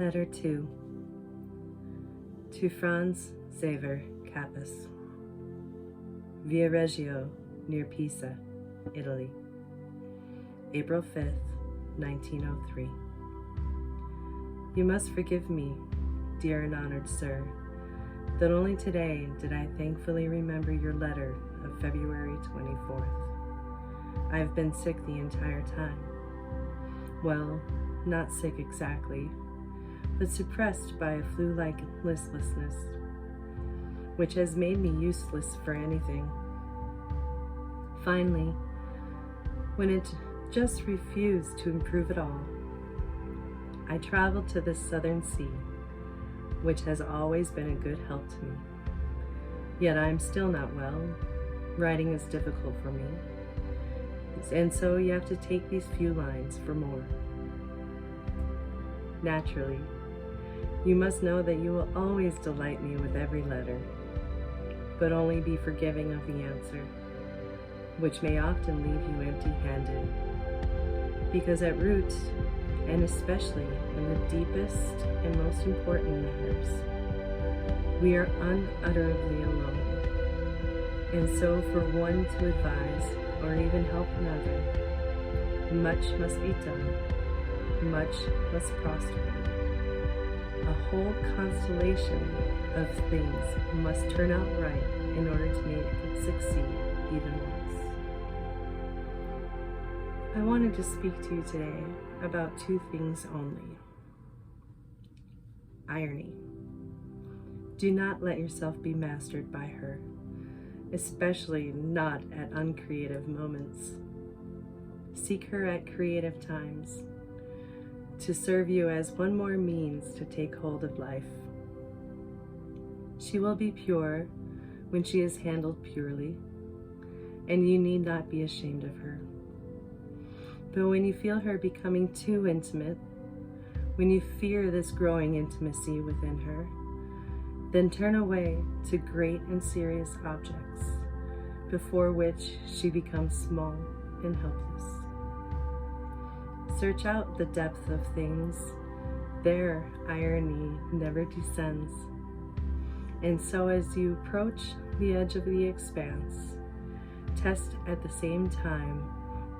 Letter 2 to Franz Xaver Kappus, Viareggio, near Pisa, Italy, April 5th, 1903. You must forgive me, dear and honored sir, that only today did I thankfully remember your letter of February 24th. I have been sick the entire time. Well, not sick exactly, but suppressed by a flu-like listlessness, which has made me useless for anything. Finally, when it just refused to improve at all, I traveled to the southern sea, which has always been a good help to me. Yet I am still not well. Writing is difficult for me, and so you have to take these few lines for more. Naturally, you must know that you will always delight me with every letter, but only be forgiving of the answer, which may often leave you empty-handed, because at root, and especially in the deepest and most important matters, we are unutterably alone. And so for one to advise or even help another, much must be done, much must prosper. A whole constellation of things must turn out right in order to make it succeed even less. I wanted to speak to you today about two things only. Irony. Do not let yourself be mastered by her, especially not at uncreative moments. Seek her at creative times, to serve you as one more means to take hold of life. She will be pure when she is handled purely, and you need not be ashamed of her. But when you feel her becoming too intimate, when you fear this growing intimacy within her, then turn away to great and serious objects, before which she becomes small and helpless. Search out the depth of things. There irony never descends. And so as you approach the edge of the expanse, test at the same time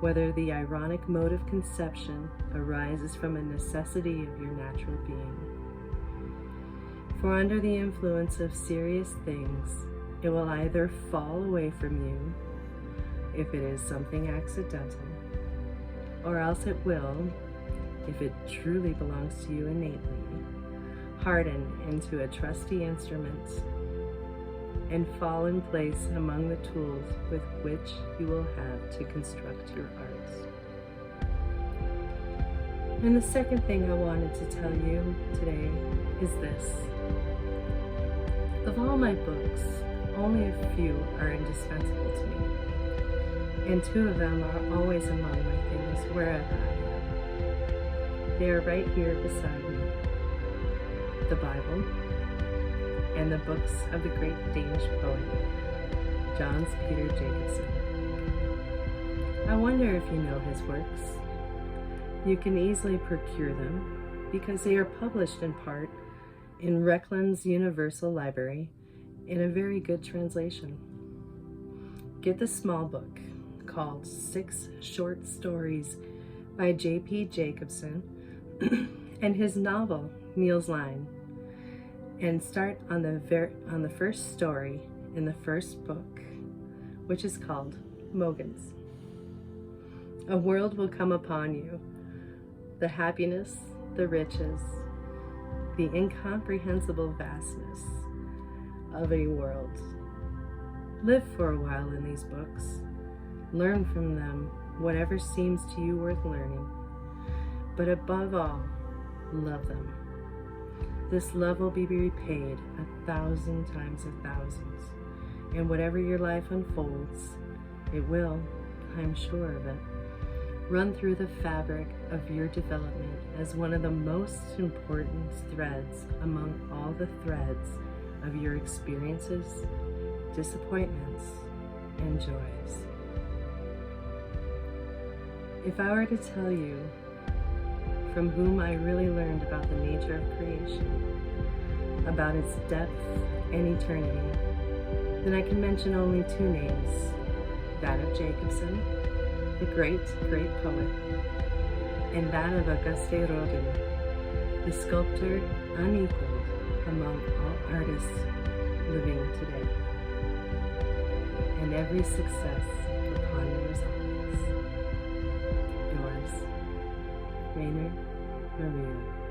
whether the ironic mode of conception arises from a necessity of your natural being. For under the influence of serious things, it will either fall away from you, if it is something accidental, or else it will, if it truly belongs to you innately, harden into a trusty instrument and fall in place among the tools with which you will have to construct your art. And the second thing I wanted to tell you today is this. Of all my books, only a few are indispensable to me, and two of them are always among my things wherever I am. They are right here beside me: the Bible and the books of the great Danish poet, John Peter Jacobsen. I wonder if you know his works. You can easily procure them because they are published in part in Recklin's Universal Library in a very good translation. Get the small book called 6 Short Stories by J.P. Jacobsen and his novel Niels Line, and start on the first story in the first book, which is called Mogens. A world will come upon you, the happiness, the riches, the incomprehensible vastness of a world. Live for a while in these books. Learn from them whatever seems to you worth learning. But above all, love them. This love will be repaid 1,000 times 1,000s. And whatever your life unfolds, it will, I'm sure of it, run through the fabric of your development as one of the most important threads among all the threads of your experiences, disappointments, and joys. If I were to tell you from whom I really learned about the nature of creation, about its depth and eternity, then I can mention only two names, that of Jacobson, the great, great poet, and that of Auguste Rodin, the sculptor unequaled among all artists living today. And every success upon yours always. Yours, Ranier Maria